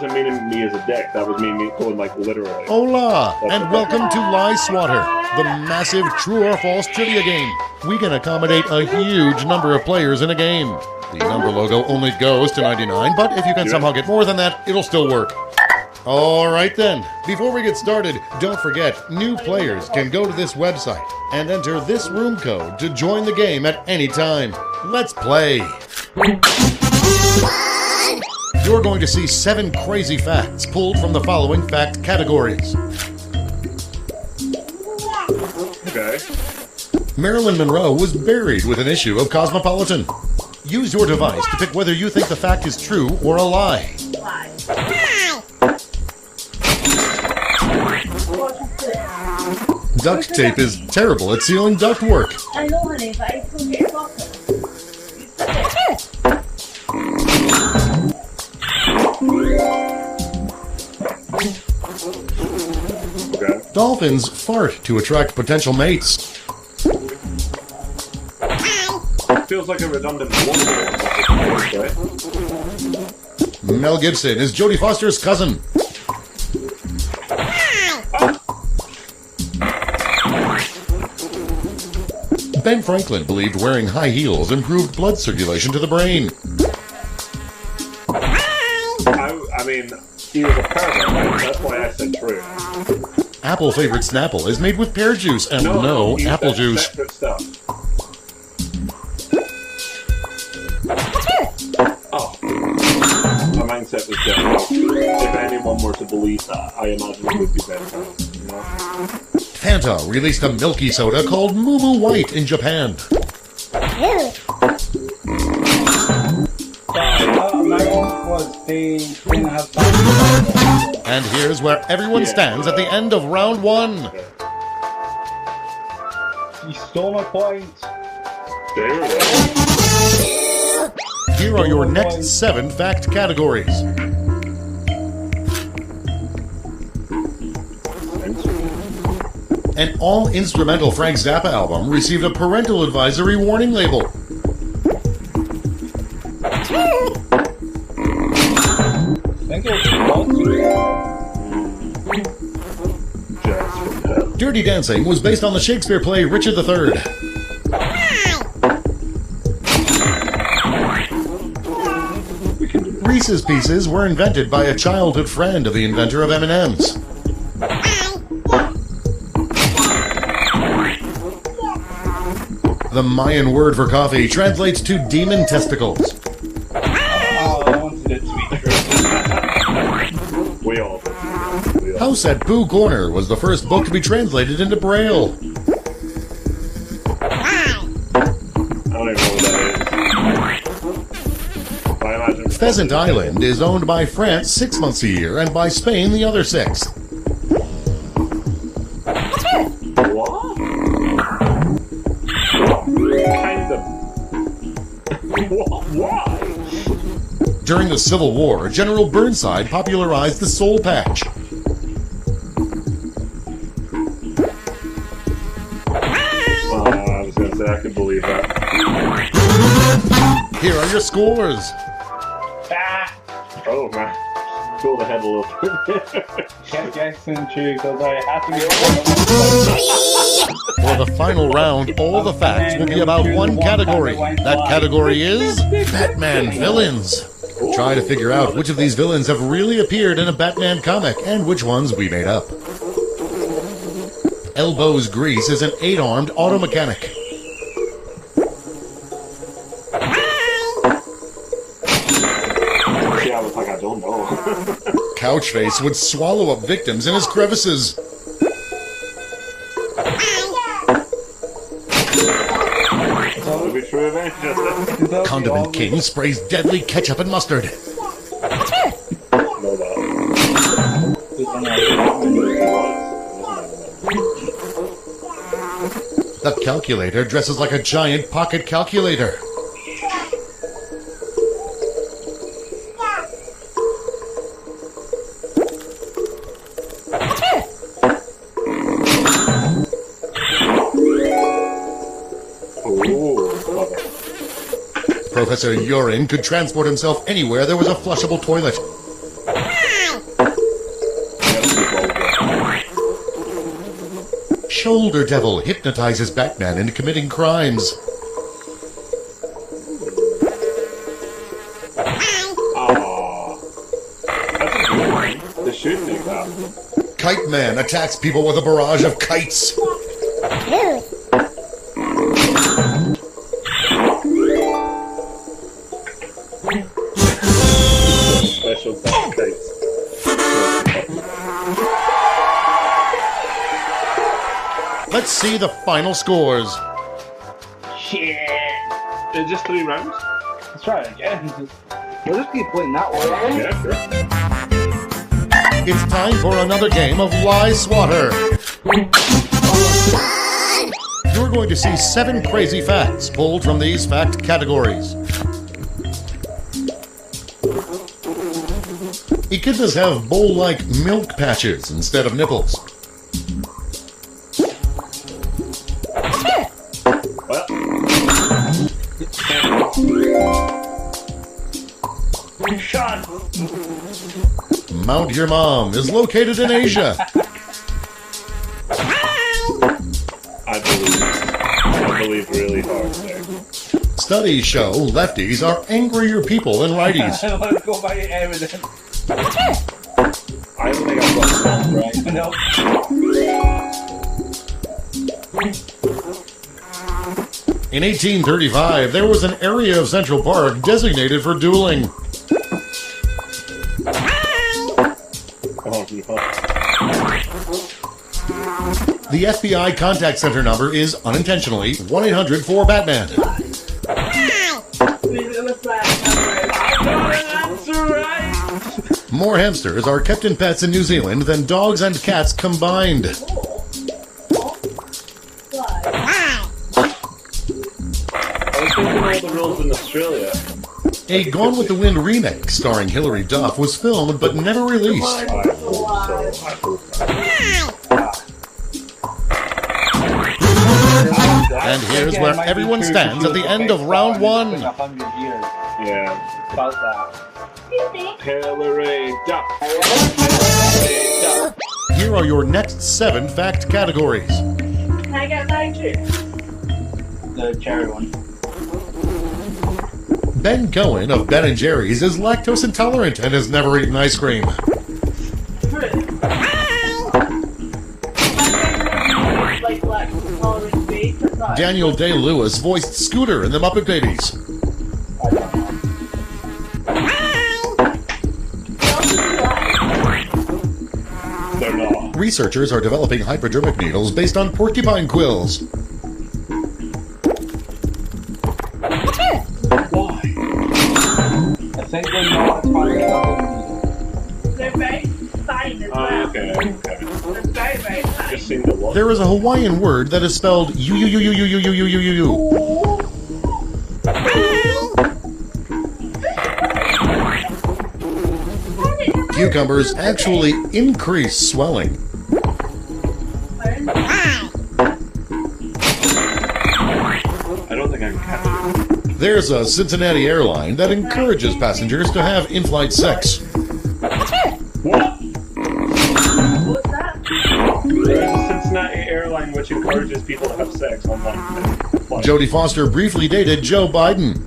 wasn't meaning me as a dick. That was me going like literally. Hola, and welcome to Lie Swatter, the massive true or false trivia game. We can accommodate a huge number of players in a game. The number logo only goes to 99, but if you can somehow get more than that, it'll still work. All right then, before we get started, don't forget, new players can go to this website and enter this room code to join the game at any time. Let's play. You're going to see 7 crazy facts pulled from the following fact categories. Okay. Marilyn Monroe was buried with an issue of Cosmopolitan. Use your device to pick whether you think the fact is true or a lie. Duct tape is terrible at sealing ductwork. I know, honey, but I still get soccer. Okay. Dolphins fart to attract potential mates. Feels like a redundant one. Right? Mel Gibson is Jodie Foster's cousin. Ben Franklin believed wearing high heels improved blood circulation to the brain. I mean, he was a pervert, right? That's why I said true. Apple favorite Snapple is made with pear juice and no he apple said juice. separate stuff. Oh. My mindset was different. If anyone were to believe that, I imagine it would be better. You know? Fanta released a milky soda called Moo Moo White in Japan. And here's where everyone stands at the end of round 1. You stole my point. There it is. Here are your next 7 fact categories. An all-instrumental Frank Zappa album received a parental advisory warning label. Dirty Dancing was based on the Shakespeare play Richard III. Reese's Pieces were invented by a childhood friend of the inventor of M&M's. The Mayan word for coffee translates to demon testicles. I wanted it to be true. We all. House at Pooh Corner was the first book to be translated into Braille. I don't even know what that is. I imagine Pheasant Island is owned by France 6 months a year and by Spain the other 6. What? Kind of. Why? During the Civil War, General Burnside popularized the soul patch. I was going to say, I can believe that. Here are your scores. Oh, man. Pulled ahead a little bit. Kept guessing true because I had to get For the final round, all the facts will be about one category. That category is Batman villains. Try to figure out which of these villains have really appeared in a Batman comic and which ones we made up. Elbows Grease is an 8-armed auto mechanic. See, I was like, I don't know. Couchface would swallow up victims in his crevices. That'll be true eventually. Condiment King sprays deadly ketchup and mustard. Know that. The Calculator dresses like a giant pocket calculator. Professor Urine could transport himself anywhere there was a flushable toilet. shoulder devil hypnotizes Batman into committing crimes. Aww. That's a good one. They should make that. Kite Man attacks people with a barrage of kites. Special kites. Let's see the final scores. Shit. It's just 3 rounds? Let's try it again. We'll just keep playing that one. Yeah, sure. It's time for another game of Lie Swatter. You're going to see 7 crazy facts pulled from these fact categories. Echidnas have bowl-like milk patches instead of nipples. Shot. Mount Your Mom is located in Asia. I believe really hard there. Studies show lefties are angrier people than righties. Let's go by evidence. I don't think I've got one right. No. In 1835, there was an area of Central Park designated for dueling. Oh, no. The FBI contact center number is unintentionally 1-800-4-BATMAN. More hamsters are kept in pets in New Zealand than dogs and cats combined. I was thinking all the rules in Australia. A Gone with the Wind remake starring Hilary Duff was filmed but never released. I hope so. And here's where everyone stands at the end of round 1. 100 years. Yeah. About that. Hillary Duff. Here are your next 7 fact categories. Can I get mine too? The cherry one. Ben Cohen of Ben & Jerry's is lactose intolerant and has never eaten ice cream. Fruit. Like black tolerant base or not? Daniel Day-Lewis voiced Scooter in The Muppet Babies. They're not. Researchers are developing hypodermic needles based on porcupine quills. Why? I think they're not trying They're very fine as well. Okay. They're very, very fine. Just seemed to look. There is a Hawaiian word that is spelled you. Cucumbers actually increase swelling. I don't think I can catch it. There's a Cincinnati airline that encourages passengers to have in-flight sex. What? What's that? There's a Cincinnati airline which encourages people to have sex online. Jodie Foster briefly dated Joe Biden.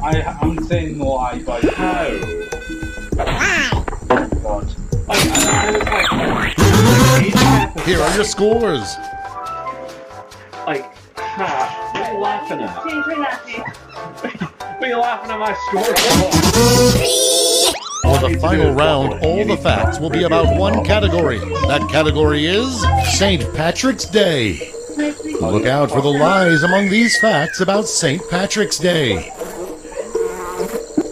I'm saying no, but How? God. I was Here are your scores. like, ha, what are you laughing at? Change your nappy. What are you laughing at my score For the final round, all the facts will be about one category. That category is St. Patrick's Day. Look out for the lies among these facts about St. Patrick's Day.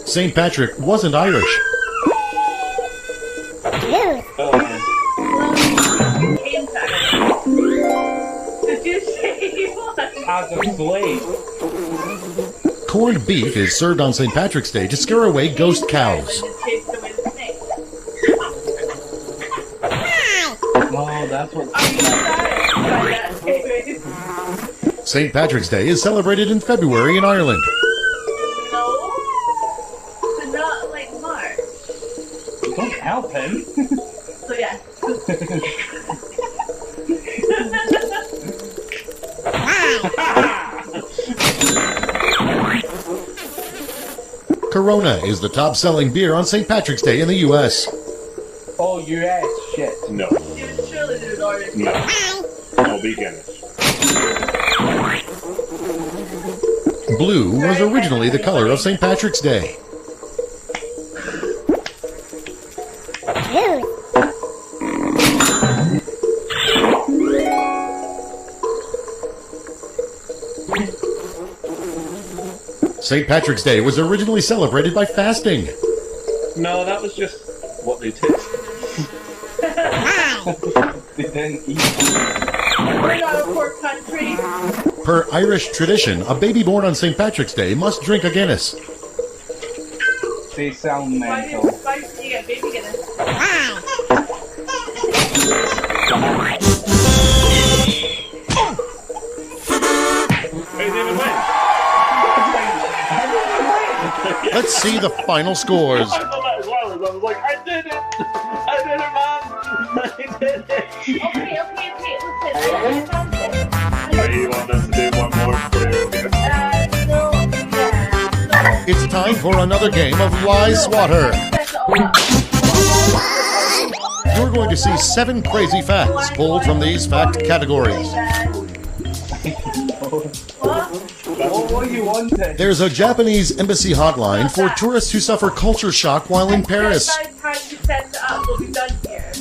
St. Patrick wasn't Irish. Did you say he was? As a slave. Corned beef is served on St. Patrick's Day to scare away ghost cows. No, that's what. St. Patrick's Day is celebrated in February in Ireland. No. But not like March. Don't help him. So yeah. Corona is the top-selling beer on St. Patrick's Day in the U.S. Oh, US shit. No. She was surely the order. No. I'll be Guinness. Blue was originally the color of St. Patrick's Day. St. Patrick's Day was originally celebrated by fasting. No, that was just what they did. They didn't eat. We're not a poor country. Per Irish tradition, a baby born on St. Patrick's Day must drink a Guinness. They sound Why do mental. you get baby Guinness? Hey, David win. Let's see the final scores. I thought that as well. I was like, I did it! I did it, man! I did it! Okay, listen. You want us to do one more for you? No, yeah. It's time for another game of Lie Swatter. You're going to see 7 crazy facts pulled from these fact categories. What were you wanting? There's a Japanese embassy hotline for tourists who suffer culture shock while in Paris. By the time you set it up, we'll be done here.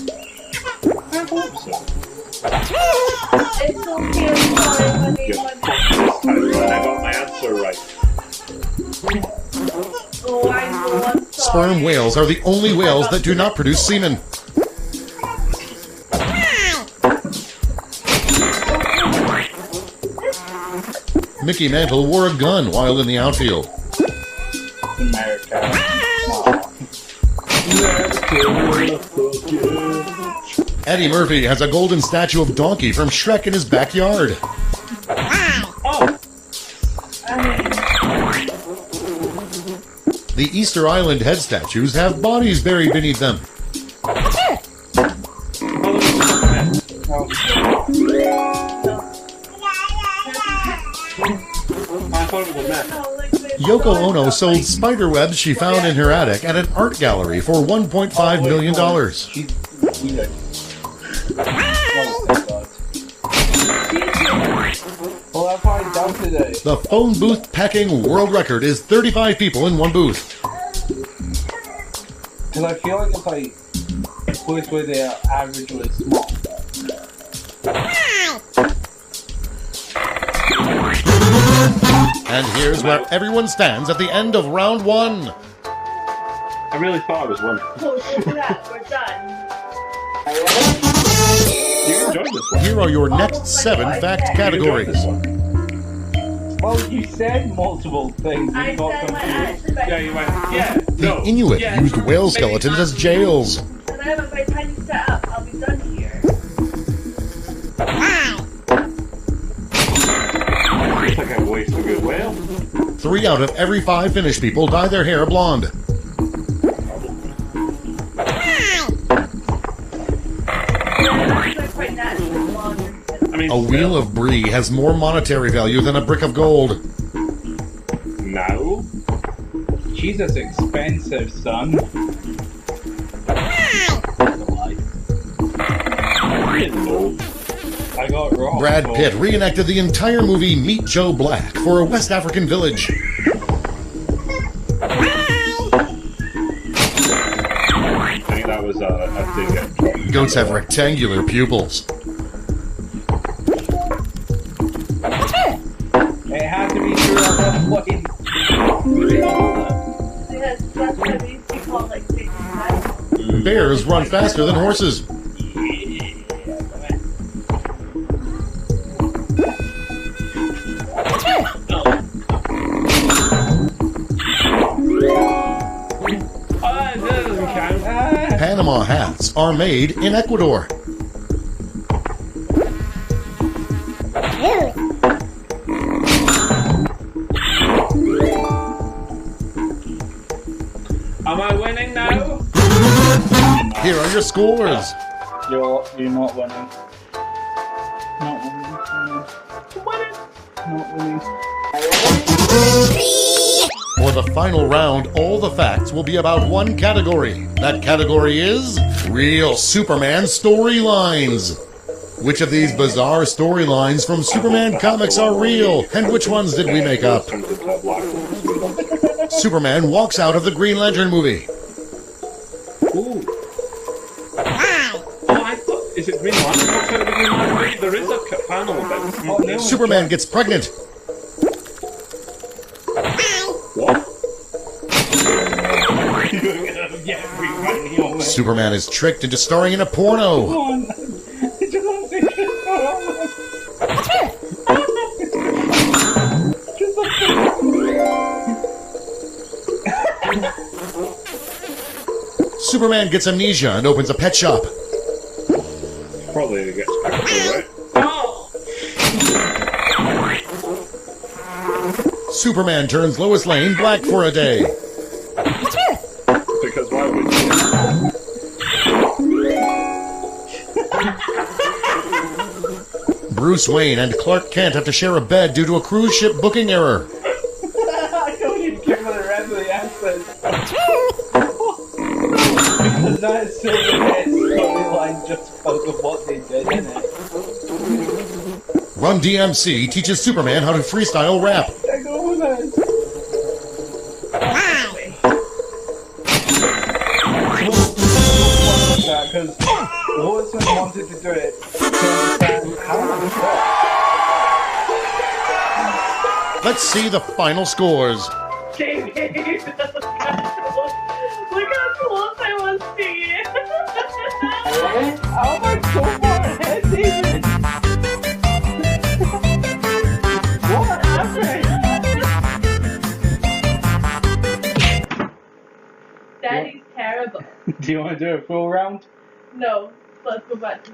I hope so. It's okay, I'm sorry, honey. This time I got my answer right. Oh, I know, I'm sorry. Sperm whales are the only whales that do not produce semen. Mickey Mantle wore a gun while in the outfield. America. Eddie Murphy has a golden statue of Donkey from Shrek in his backyard. The Easter Island head statues have bodies buried beneath them. I thought it was that. Yoko Ono sold spider webs she found in her attic at an art gallery for $1.5 million. She's weird. Well, that's what I done today. The phone booth packing world record is 35 people in one booth. Because I feel like it's like a place where they're averagely small. And here's where everyone stands at the end of round 1. I really thought I was winning. Oh, look at that, we're done. You enjoyed this one. Here are your next 7 fact categories. Well, you said multiple things. I You got said my confused. answer, but Yeah, you went, yeah, The no. Inuit yeah, used whale skeletons as jails. and I haven't by the time you set up, I'll be done here. Looks like I wasted a good whale. 3 out of every 5 Finnish people dye their hair blonde. They're quite naturally longer. I mean, A wheel of brie has more monetary value than a brick of gold. now. Jesus, expensive, son. Hello. I got it wrong. Brad Pitt reenacted the entire movie Meet Joe Black for a West African village. I think that was a thing. Goats have rectangular pupils. It had to be true at one point. Because that's what they used to call like big size. Bears run faster than horses. That doesn't count. Panama hats are made in Ecuador. Am I winning now? Here are your scores. You're not winning. Not winning. Not winning. For the final round, all the facts will be about one category. That category is real Superman storylines. Which of these bizarre storylines from Superman comics are real, and which ones did we make up? Superman walks out of the Green Lantern movie. Ooh. Oh, I thought, is it Green Lantern? Walks out of the Green Lantern movie? There is a panel about it. Superman gets pregnant. What? Superman is tricked into starring in a porno. Come on. Just want to say Superman gets amnesia and opens a pet shop. Probably to get spectacle, right? Superman turns Lois Lane black for a day. Because why would you? Bruce Wayne and Clark Kent have to share a bed due to a cruise ship booking error. I don't even care for the rest of the answers. Because that is so the best storyline just because of what they did in it. Run DMC teaches Superman how to freestyle rap. I go with that. Because Lois wanted to do it to understand how it works. Let's see the final scores. David, look how close I was to you. How am I so far ahead, David? What happened? Daddy's terrible. Do you want to do a full round? No, let's go back to